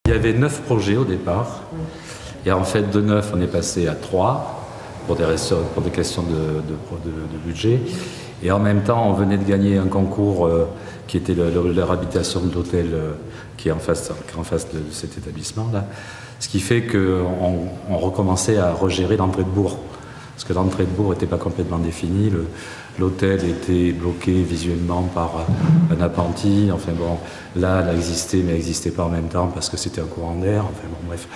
Il y avait 9 projets au départ, et en fait de 9 on est passé à 3 pour des questions de budget. Et en même temps on venait de gagner un concours qui était la réhabilitation de l'hôtel qui est en face de cet établissement-là. Ce qui fait qu'on recommençait à regérer l'entrée de bourg. Parce que l'entrée de bourg n'était pas complètement définie. L'hôtel était bloqué visuellement par un appentis. Enfin bon, là, elle existait, mais elle n'existait pas en même temps parce que c'était un courant d'air. Enfin bon, bref.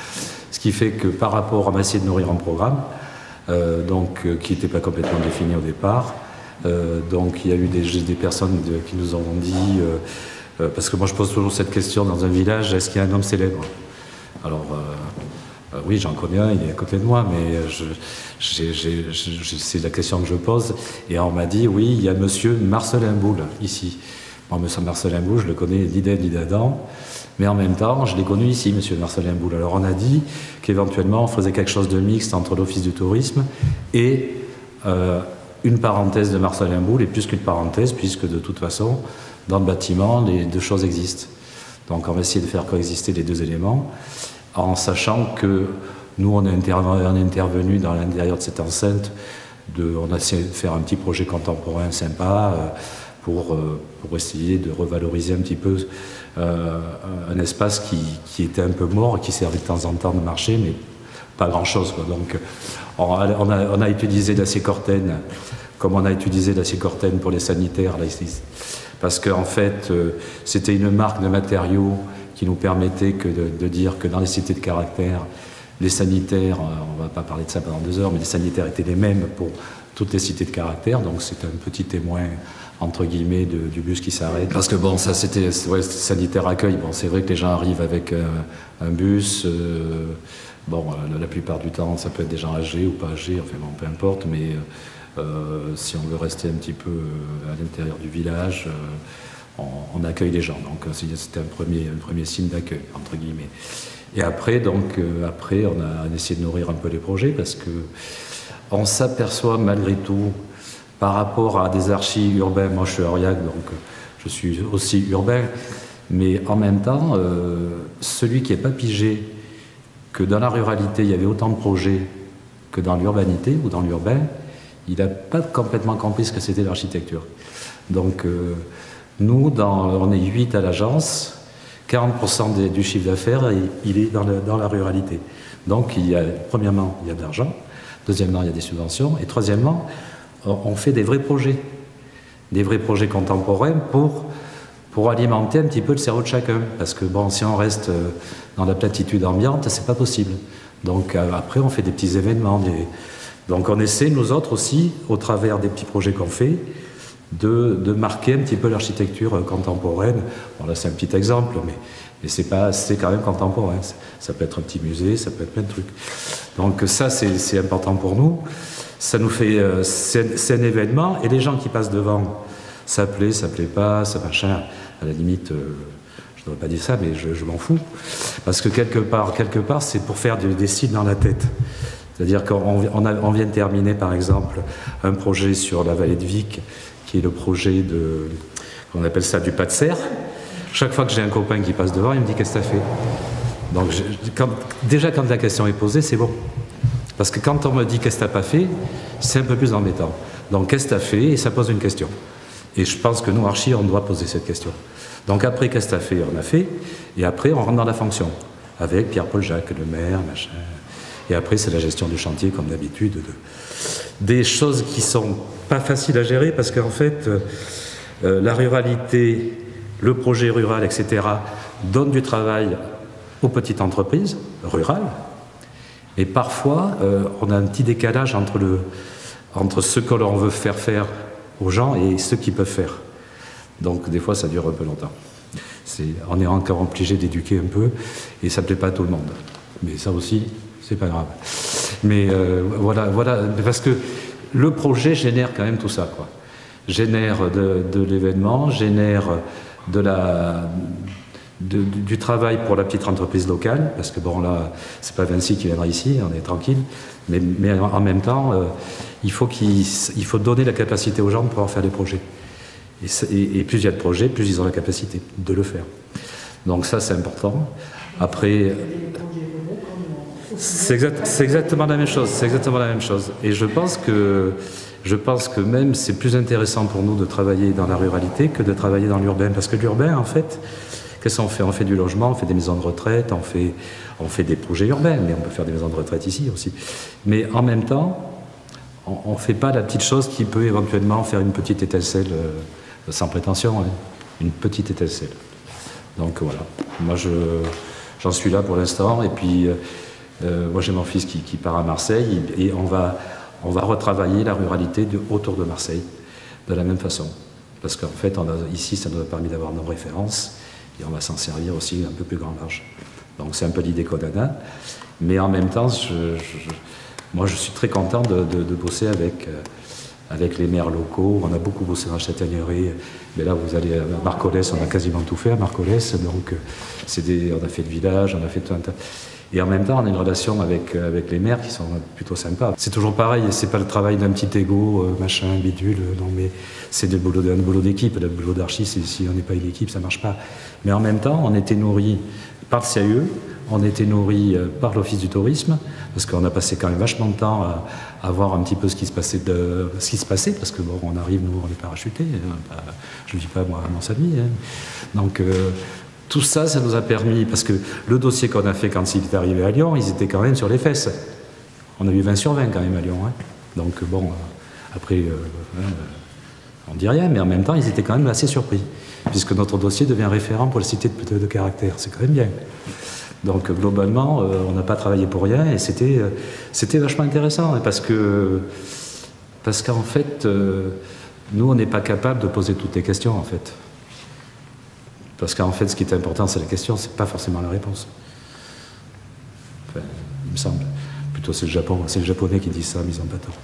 Ce qui fait que par rapport à essayer de nourrir un programme, qui n'était pas complètement défini au départ, donc il y a eu des personnes qui nous ont dit, parce que moi je pose toujours cette question dans un village, est-ce qu'il y a un homme célèbre? Alors, oui, j'en connais un, il est à côté de moi, mais c'est la question que je pose. Et on m'a dit, oui, il y a monsieur Marcelin Boule, ici. Moi, monsieur Marcelin Boule, je le connais d'Iden d'Adam, mais en même temps, je l'ai connu ici, monsieur Marcelin Boule. Alors, on a dit qu'éventuellement, on faisait quelque chose de mixte entre l'Office du tourisme et une parenthèse de Marcelin Boule, et plus qu'une parenthèse, puisque de toute façon, dans le bâtiment, les deux choses existent. Donc, on va essayer de faire coexister les deux éléments, en sachant que nous, on est intervenu dans l'intérieur de cette enceinte, on a essayé de faire un petit projet contemporain sympa pour essayer de revaloriser un petit peu un espace qui était un peu mort et qui servait de temps en temps de marché, mais pas grand-chose. Donc, on a utilisé l'acier cortène, comme on a utilisé l'acier cortène pour les sanitaires, là, ici, parce qu'en fait, c'était une marque de matériaux qui nous permettait de dire que dans les cités de caractère, les sanitaires, on ne va pas parler de ça pendant 2 heures, mais les sanitaires étaient les mêmes pour toutes les cités de caractère, donc c'est un petit témoin, entre guillemets, du bus qui s'arrête. Parce que bon, ça c'était sanitaire accueil, bon, c'est vrai que les gens arrivent avec un bus, bon, la plupart du temps, ça peut être des gens âgés ou pas âgés, enfin bon, peu importe, mais si on veut rester un petit peu à l'intérieur du village, on accueille les gens, donc c'était un premier signe d'accueil, entre guillemets. Et après, après, on a essayé de nourrir un peu les projets parce que on s'aperçoit malgré tout, par rapport à des archis urbains, moi je suis à Aurillac, donc je suis aussi urbain, mais en même temps, celui qui n'est pas pigé que dans la ruralité, il y avait autant de projets que dans l'urbanité ou dans l'urbain, il n'a pas complètement compris ce que c'était l'architecture. Donc, nous, on est 8 à l'agence, 40% du chiffre d'affaires, il est dans la ruralité. Donc, premièrement, il y a de l'argent, deuxièmement, il y a des subventions, et troisièmement, on fait des vrais projets contemporains pour alimenter un petit peu le cerveau de chacun. Parce que, bon, si on reste dans la platitude ambiante, c'est pas possible. Donc, après, on fait des petits événements. Donc, on essaie, nous autres aussi, au travers des petits projets qu'on fait, de marquer un petit peu l'architecture contemporaine. Bon, là, c'est un petit exemple, mais c'est quand même contemporain. Ça peut être un petit musée, ça peut être plein de trucs. Donc ça, c'est important pour nous. Ça nous fait... c'est un événement, et les gens qui passent devant, ça plaît pas, ça machin, à la limite, je ne devrais pas dire ça, mais je m'en fous. Parce que quelque part c'est pour faire des signes dans la tête. C'est-à-dire qu'on vient de terminer, par exemple, un projet sur la vallée de Vic, qui est le projet on appelle ça du pas de serre. Chaque fois que j'ai un copain qui passe devant, il me dit « Qu'est-ce que tu as fait ?» Donc déjà, quand la question est posée, c'est bon. Parce que quand on me dit « Qu'est-ce que tu n'as pas fait ?» c'est un peu plus embêtant. Donc « Qu'est-ce que tu as fait ?» Et ça pose une question. Et je pense que nous, archi, on doit poser cette question. Donc après, qu'est-ce que tu as fait? On a fait. Et après, on rentre dans la fonction. Avec Pierre-Paul Jacques, le maire, machin. Et après, c'est la gestion du chantier, comme d'habitude. Des choses qui sont pas faciles à gérer, parce qu'en fait, la ruralité, le projet rural, etc., donne du travail aux petites entreprises rurales. Et parfois, on a un petit décalage entre ce que l'on veut faire aux gens et ce qu'ils peuvent faire. Donc, des fois, ça dure un peu longtemps. On est encore obligé d'éduquer un peu, et ça ne plaît pas à tout le monde. Mais ça aussi, c'est pas grave. Mais voilà, parce que le projet génère quand même tout ça, quoi. Génère de l'événement, génère du travail pour la petite entreprise locale, parce que bon là, c'est pas Vinci qui viendra ici, on est tranquille, mais en même temps, il faut donner la capacité aux gens de pouvoir faire des projets. Et plus il y a de projets, plus ils ont la capacité de le faire. Donc ça, c'est important. Après, c'est exactement la même chose. C'est exactement la même chose. Et je pense que même c'est plus intéressant pour nous de travailler dans la ruralité que de travailler dans l'urbain. Parce que l'urbain, en fait, qu'est-ce qu'on fait? On fait du logement, on fait des maisons de retraite, on fait des projets urbains, mais on peut faire des maisons de retraite ici aussi. Mais en même temps, on ne fait pas la petite chose qui peut éventuellement faire une petite étincelle, sans prétention, hein, une petite étincelle. Donc voilà, moi j'en suis là pour l'instant, et puis moi j'ai mon fils qui part à Marseille, et on va retravailler la ruralité autour de Marseille, de la même façon. Parce qu'en fait, ici, ça nous a permis d'avoir nos références, et on va s'en servir aussi un peu plus grand large. Donc c'est un peu l'idée qu'on a, mais en même temps, moi je suis très content de bosser avec les maires locaux. On a beaucoup bossé dans la Châtaigneraie, mais là vous allez à Marcollès, on a quasiment tout fait à Marcollès, donc on a fait le village, on a fait tout un tas. Et en même temps, on a une relation avec les maires qui sont plutôt sympas. C'est toujours pareil, c'est pas le travail d'un petit égo, machin, bidule, non, mais c'est un boulot d'équipe. Le boulot d'archi, si on n'est pas une équipe, ça marche pas. Mais en même temps, on était nourris par le CAE, on était nourris par l'Office du tourisme, parce qu'on a passé quand même vachement de temps à voir un petit peu ce qui se passait, parce que bon, on arrive, nous, on est parachutés, je ne dis pas moi à mon Salmi, hein. Donc tout ça, ça nous a permis, parce que le dossier qu'on a fait quand il est arrivé à Lyon, ils étaient quand même sur les fesses. On a eu 20 sur 20 quand même à Lyon, hein. Donc bon, après, on dit rien, mais en même temps, ils étaient quand même assez surpris, puisque notre dossier devient référent pour les cités de caractère, c'est quand même bien. Donc globalement, on n'a pas travaillé pour rien, et c'était vachement intéressant, parce qu'en fait, nous, on n'est pas capable de poser toutes les questions, en fait. Parce qu'en fait, ce qui est important, c'est la question, c'est pas forcément la réponse. Enfin, il me semble. Plutôt, c'est le Japon, c'est le Japonais qui dit ça, mais ils n'ont pas tort.